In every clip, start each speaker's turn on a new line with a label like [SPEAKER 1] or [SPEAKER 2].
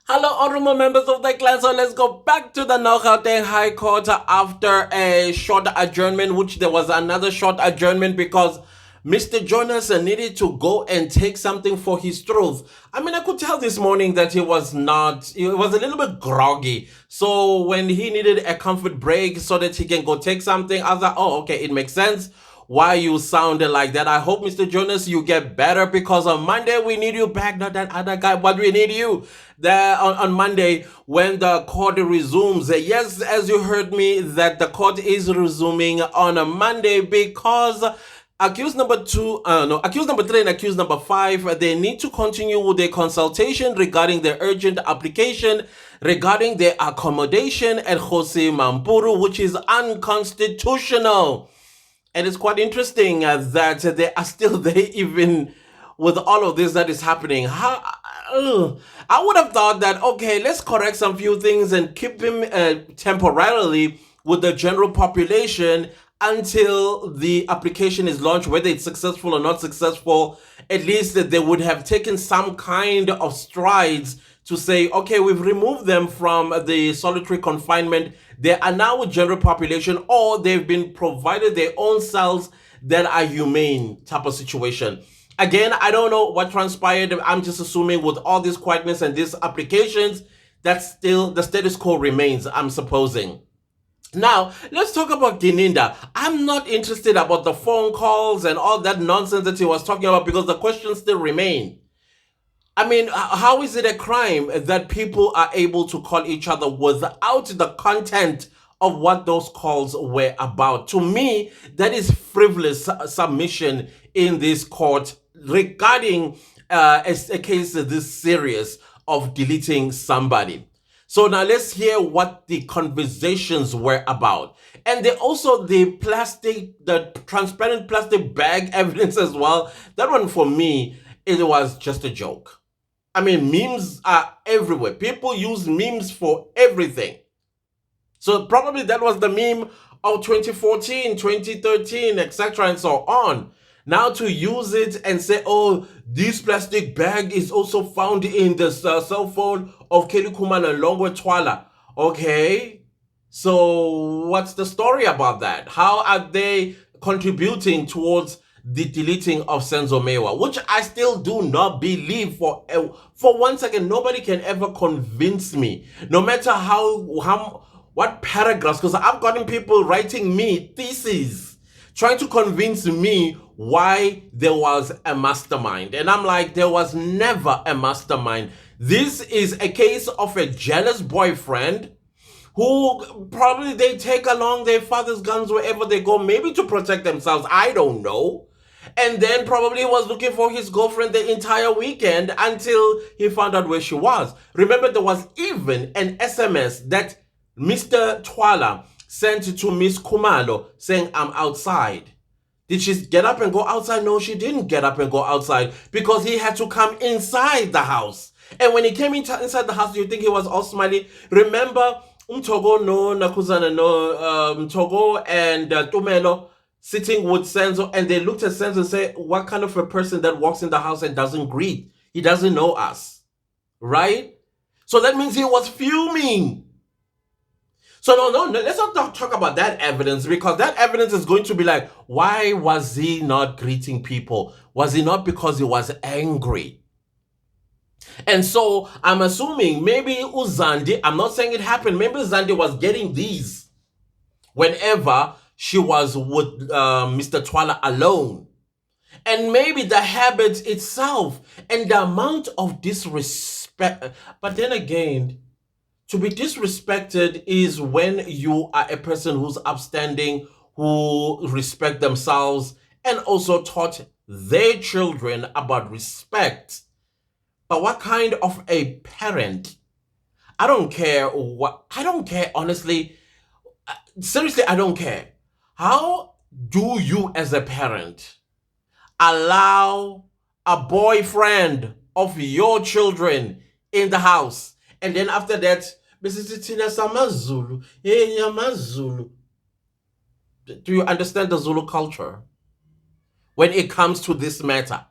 [SPEAKER 1] Hello, honorable members of the class. So let's go back to the Gauteng High Court after a short adjournment, which there was another short adjournment because Mr. Jonas needed to go and take something for his throat. I mean, I could tell this morning that he was a little bit groggy. So when he needed a comfort break so that he can go take something, I was like, oh, okay, it makes sense why you sounded like that. I hope, Mr. Jonas, you get better because on Monday we need you back, not that other guy, but we need you there on Monday when the court resumes. Yes, as you heard me, that the court is resuming on a Monday because accused number accused number 3 and accused number 5, they need to continue with their consultation regarding their urgent application regarding their accommodation at Jose Mampuru, which is unconstitutional. And it's quite interesting that they are still there even with all of this that is happening. I would have thought that, okay, let's correct some few things and keep him temporarily with the general population until the application is launched, whether it's successful or not successful. At least that they would have taken some kind of strides to say, okay, we've removed them from the solitary confinement. They are now a general population, or they've been provided their own cells that are humane type of situation. Again, I don't know what transpired. I'm just assuming with all this quietness and these applications, that still the status quo remains, I'm supposing. Now, let's talk about Gininda. I'm not interested about the phone calls and all that nonsense that he was talking about because the questions still remain. I mean, how is it a crime that people are able to call each other without the content of what those calls were about? To me, that is frivolous submission in this court regarding a case this serious of deleting somebody. So now let's hear what the conversations were about. And they also the transparent plastic bag evidence as well. That one for me, it was just a joke. I mean, memes are everywhere. People use memes for everything. So probably that was the meme of 2014, 2013, etc. and so on. Now to use it and say, oh, this plastic bag is also found in the cell phone of Kelly Kumana Longwe Twala. Okay, so what's the story about that? How are they contributing towards the deleting of Senzo Mewa, which I still do not believe for 1 second. Nobody can ever convince me, no matter what paragraphs, because I've gotten people writing me theses trying to convince me why there was a mastermind. And I'm like, there was never a mastermind. This is a case of a jealous boyfriend who probably they take along their father's guns wherever they go, maybe to protect themselves. I don't know. And then probably was looking for his girlfriend the entire weekend until he found out where she was. Remember, there was even an SMS that Mr. Twala sent to Miss Kumalo saying, I'm outside. Did she get up and go outside? No, she didn't get up and go outside because he had to come inside the house. And when he came inside the house, you think he was all smiley. Remember, Umtogo no Nakuzana no Mtogo and Tumelo sitting with Senzo, and they looked at Senzo and said, what kind of a person that walks in the house and doesn't greet? He doesn't know us, right? So that means he was fuming. So no, let's not talk about that evidence, because that evidence is going to be like, why was he not greeting people? Was it not because he was angry? And so I'm assuming maybe Uzandi, I'm not saying it happened, maybe Uzandi was getting these whenever she was with Mr. Twala alone. And maybe the habit itself and the amount of disrespect. But then again, to be disrespected is when you are a person who's upstanding, who respect themselves, and also taught their children about respect. But what kind of a parent? I don't care, honestly. Seriously, I don't care. How do you as a parent allow a boyfriend of your children in the house, and then after that, do you understand the Zulu culture when it comes to this matter?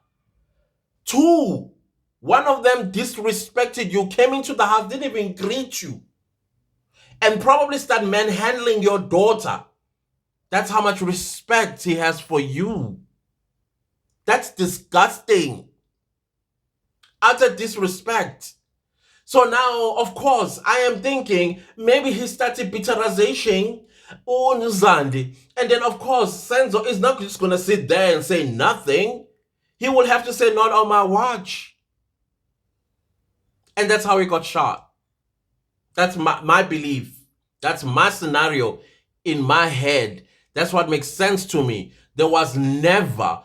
[SPEAKER 1] Two, One of them disrespected you, came into the house, didn't even greet you, and probably start manhandling your daughter. That's how much respect he has for you. That's disgusting. Utter disrespect. So now, of course, I am thinking maybe he started bitterization on Zandi. And then, of course, Senzo is not just going to sit there and say nothing. He will have to say, not on my watch. And that's how he got shot. That's my belief. That's my scenario in my head. That's what makes sense to me. There was never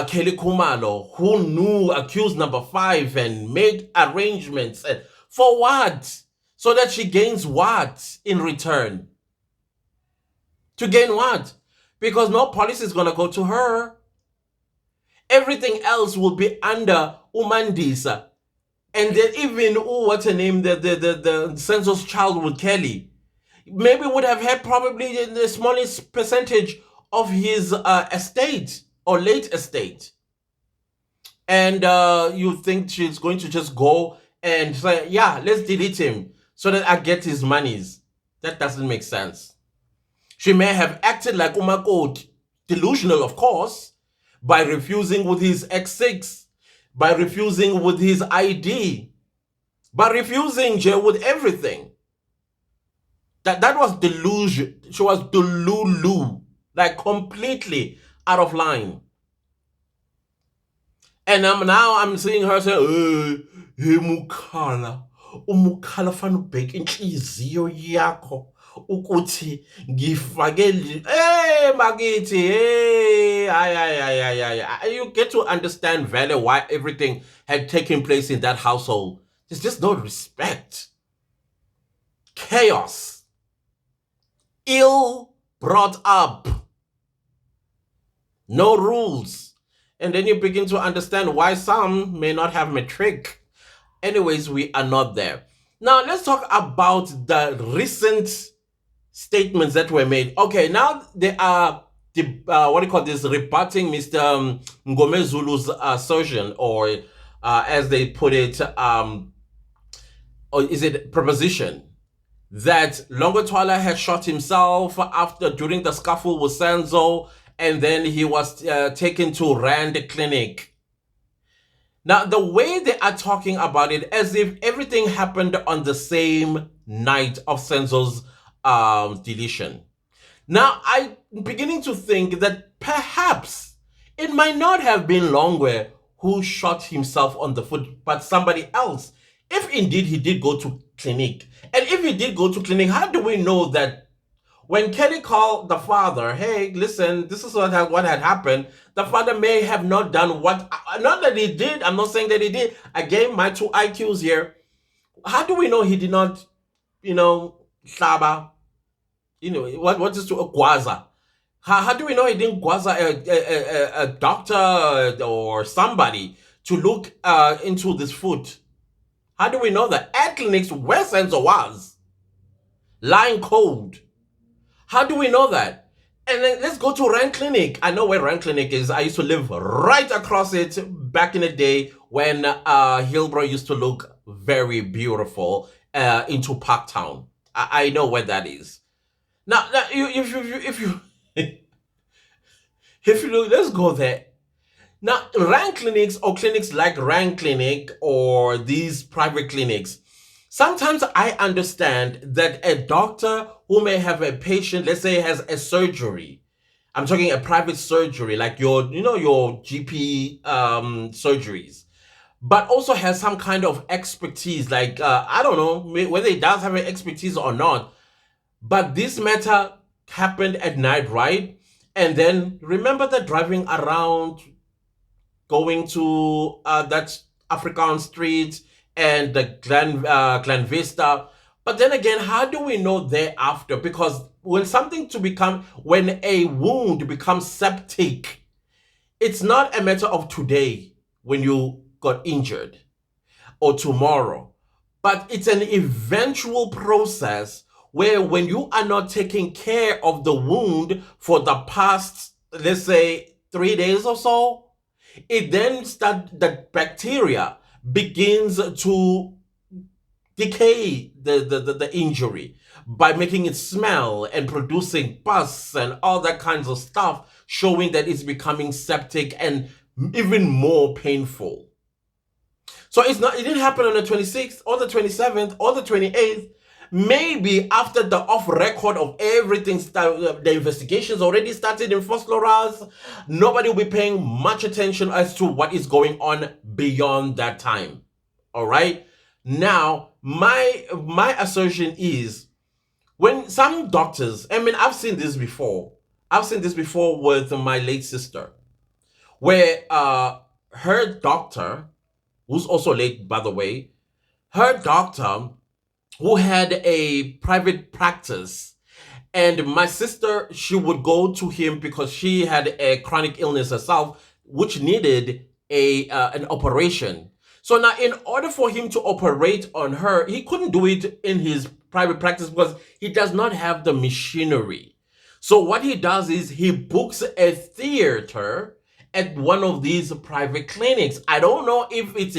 [SPEAKER 1] Kelly Kumalo who knew accused number 5 and made arrangements. And for what? So that she gains what in return? To gain what? Because no policy is going to go to her. Everything else will be under Umandisa. And then even, what's her name, the census child with Kelly, maybe would have had probably the smallest percentage of his estate or late estate. And you think she's going to just go and say, yeah, let's delete him so that I get his monies. That doesn't make sense. She may have acted like Umakot, delusional, of course, by refusing with his X6, by refusing with his ID, by refusing with everything. That was delusion. She was delulu, like completely out of line. And now I'm seeing her say, hey Mukhala, umukhala fana ubheka inhliziyo yakho ukuthi ngifake makithi you get to understand vele why everything had taken place in that household. There's just no respect. Chaos. Ill brought up. No rules. And then you begin to understand why some may not have matric. Anyways, we are not there. Now, let's talk about the recent statements that were made. Okay, now they are, what do you call this, rebutting Mr. Ngomezulu's assertion, or as they put it, or is it proposition, that Longotwala had shot himself during the scuffle with Senzo, and then he was taken to Rand Clinic. Now, the way they are talking about it, as if everything happened on the same night of Senzo's deletion. Now, I'm beginning to think that perhaps it might not have been Longwe who shot himself on the foot, but somebody else. If indeed he did go to clinic, and if he did go to clinic, how do we know that when Kelly called the father, hey, listen, this is what had happened, the father may have not done what, not that he did, I'm not saying that he did. I gave my 2 IQs here. How do we know he did not, Saba, what is to a Gwaza? How do we know he didn't Gwaza a doctor or somebody to look into this foot? How do we know that? At clinics where Senzo was lying cold. How do we know that? And then let's go to Rand Clinic. I know where Rand Clinic is. I used to live right across it back in the day when Hillbrow used to look very beautiful into Parktown. I know where that is. Now if you look, let's go there. Now, Rand clinics or clinics like Rand Clinic or these private clinics, sometimes I understand that a doctor who may have a patient, let's say has a surgery. I'm talking a private surgery, like your GP surgeries, but also has some kind of expertise, like, I don't know whether he does have an expertise or not, but this matter happened at night, right? And then remember the driving around, going to that African street and the Glen Vista. But then again, how do we know thereafter? Because when a wound becomes septic, it's not a matter of today when you got injured or tomorrow, but it's an eventual process where when you are not taking care of the wound for the past, let's say, 3 days or so, it then the bacteria begins to decay the injury by making it smell and producing pus and all that kinds of stuff, showing that it's becoming septic and even more painful. So it didn't happen on the 26th or the 27th or the 28th. Maybe after the off record of everything, the investigations already started in Fosloras, nobody will be paying much attention as to what is going on beyond that time. All right. Now, my assertion is, when some doctors, I mean, I've seen this before. I've seen this before with my late sister, where her doctor, who's also late, by the way, her doctor, who had a private practice, and my sister, she would go to him because she had a chronic illness herself, which needed an operation. So now, in order for him to operate on her, he couldn't do it in his private practice because he does not have the machinery. So what he does is he books a theater at one of these private clinics. I don't know if it's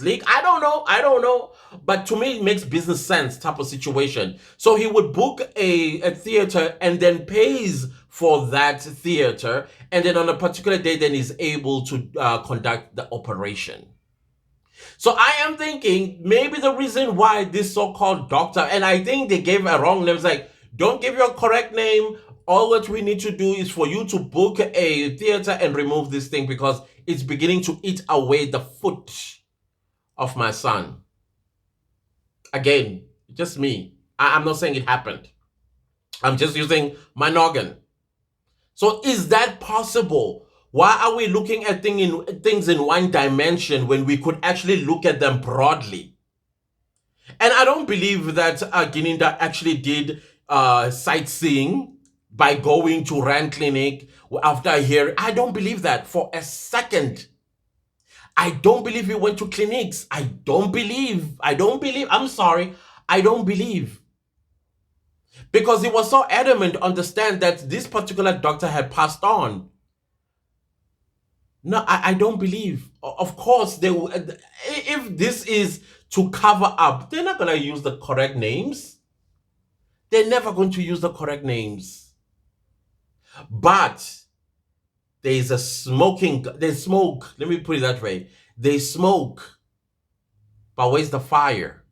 [SPEAKER 1] legal. I don't know. But to me, it makes business sense type of situation. So he would book a theater and then pays for that theater. And then on a particular day, then he's able to conduct the operation. So I am thinking maybe the reason why this so-called doctor, and I think they gave a wrong name. It's like, don't give your correct name. All that we need to do is for you to book a theater and remove this thing because it's beginning to eat away the foot of my son. Again, just me. I'm not saying it happened. I'm just using my noggin. So is that possible? Why are we looking at things in one dimension when we could actually look at them broadly? And I don't believe that Gininda actually did sightseeing by going to Rand Clinic after hearing. I don't believe that for a second. I don't believe he went to clinics. I don't believe. I'm sorry. I don't believe. Because he was so adamant to understand that this particular doctor had passed on. No, I don't believe. Of course, they will. If this is to cover up, they're not going to use the correct names. They're never going to use the correct names. But there's smoke. Let me put it that way. There's smoke. But where's the fire?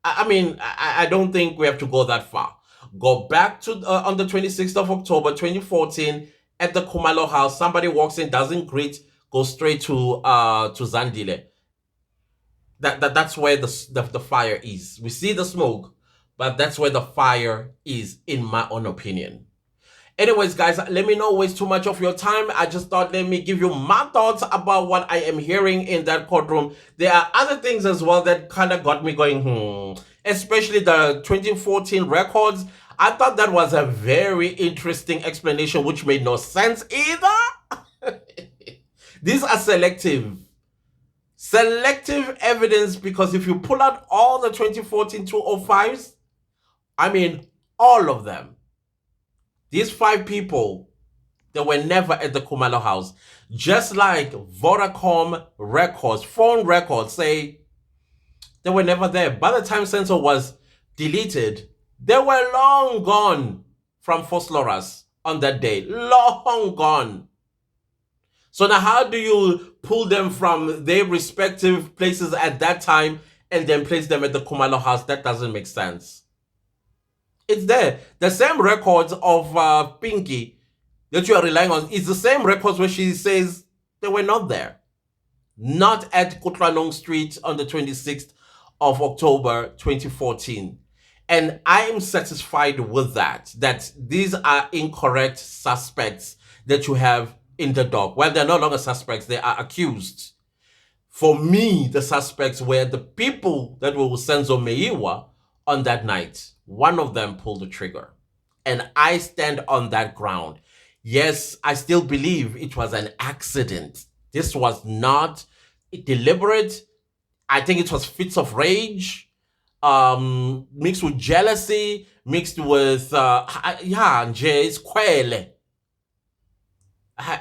[SPEAKER 1] I mean, I don't think we have to go that far. Go back to on the 26th of October, 2014, at the Khumalo house. Somebody walks in, doesn't greet, goes straight to Zandile. That's where the fire is. We see the smoke, but that's where the fire is, in my own opinion. Anyways, guys, let me not waste too much of your time. I just thought, let me give you my thoughts about what I am hearing in that courtroom. There are other things as well that kind of got me going, especially the 2014 records. I thought that was a very interesting explanation, which made no sense either. These are selective evidence, because if you pull out all the 2014 205s, I mean, all of them, these 5 people, they were never at the Khumalo house. Just like Vodacom records, phone records say they were never there. By the time sensor was deleted, they were long gone from Fosloras on that day. Long gone. So now how do you pull them from their respective places at that time and then place them at the Khumalo house? That doesn't make sense. It's there. The same records of Pinky that you are relying on is the same records where she says they were not there. Not at Kutlanong Street on the 26th of October 2014. And I am satisfied with that these are incorrect suspects that you have in the dock. Well, they're no longer suspects, they are accused. For me, the suspects were the people that were with Senzo Meiwa on that night. One of them pulled the trigger. And I stand on that ground. Yes, I still believe it was an accident. This was not deliberate. I think it was fits of rage, mixed with jealousy, mixed with,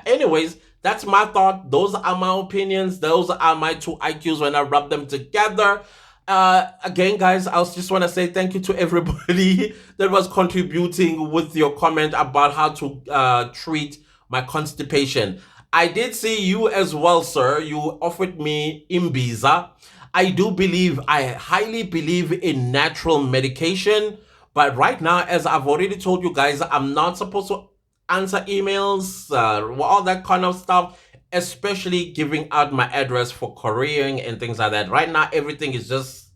[SPEAKER 1] Anyways, That's my thought. Those are my opinions. Those are my two IQs when I rub them together. Again, guys, I just want to say thank you to everybody that was contributing with your comment about how to treat my constipation. I did see you as well, sir. You offered me Imbiza. I highly believe in natural medication. But right now, as I've already told you guys, I'm not supposed to answer emails, all that kind of stuff, especially giving out my address for couriering and things like that. Right now, everything is just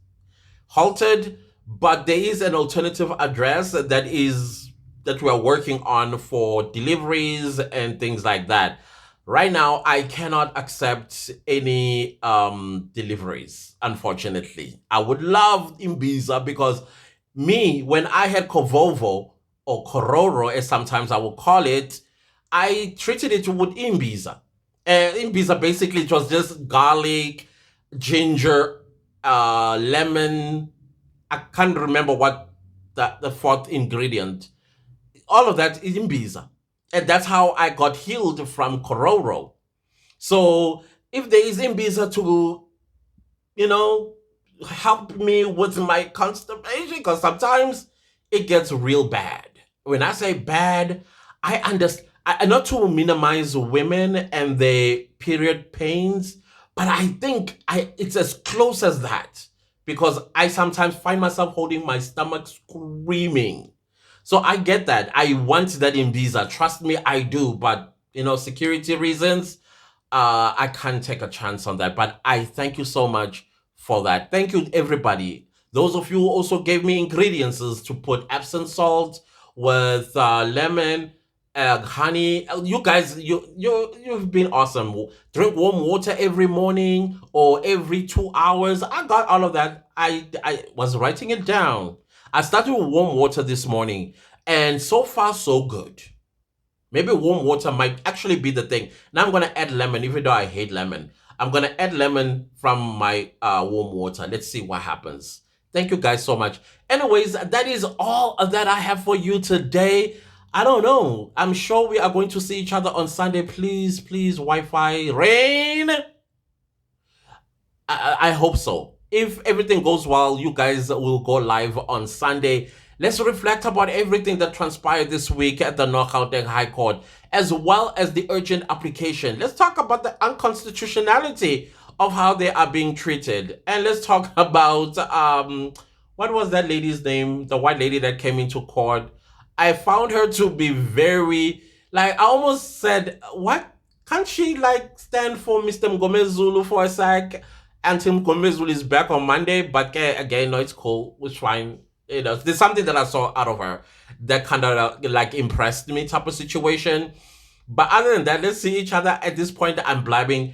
[SPEAKER 1] halted, but there is an alternative address that we're working on for deliveries and things like that. Right now, I cannot accept any deliveries, unfortunately. I would love Imbiza because me, when I had Kovovo or Kororo, as sometimes I will call it, I treated it with Imbiza. Imbiza basically it was just garlic, ginger, lemon. I can't remember what the fourth ingredient. All of that is Imbiza. And that's how I got healed from Kororo. So if there is Imbiza to, you know, help me with my constipation, because sometimes it gets real bad. When I say bad, I understand. Not to minimize women and their period pains, but I think it's as close as that because I sometimes find myself holding my stomach screaming. So I get that. I want that in visa. Trust me, I do. But security reasons, I can't take a chance on that. But I thank you so much for that. Thank you, everybody. Those of you who also gave me ingredients to put Epsom salt with lemon, honey. You guys, you've been awesome. Drink warm water every morning or every 2 hours. I got all of that. I was writing it down. I started with warm water this morning, and so far so good. Maybe warm water might actually be the thing. Now I'm gonna add lemon, even though I hate lemon. I'm gonna add lemon from my warm water. Let's see what happens. Thank you guys so much. Anyways, that is all that I have for you today. I don't know. I'm sure we are going to see each other on Sunday. Please, please, Wi-Fi rain. I hope so. If everything goes well, you guys will go live on Sunday. Let's reflect about everything that transpired this week at the North Gauteng High Court, as well as the urgent application. Let's talk about the unconstitutionality of how they are being treated. And let's talk about, what was that lady's name? The white lady that came into court. I found her to be very, I almost said, what? Can't she, stand for Mr. Mgomezulu for a sec? Until Mgomezulu is back on Monday, but again, no, it's cool. It's fine. There's something that I saw out of her that kind of impressed me type of situation. But other than that, let's see each other. At this point, I'm blabbing.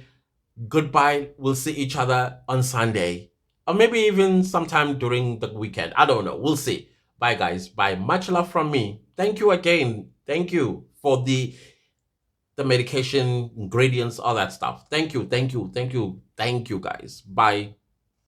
[SPEAKER 1] Goodbye. We'll see each other on Sunday. Or maybe even sometime during the weekend. I don't know. We'll see. Bye, guys. Bye. Much love from me. Thank you again. Thank you for the medication, ingredients, all that stuff. Thank you. Thank you. Thank you. Thank you, guys. Bye.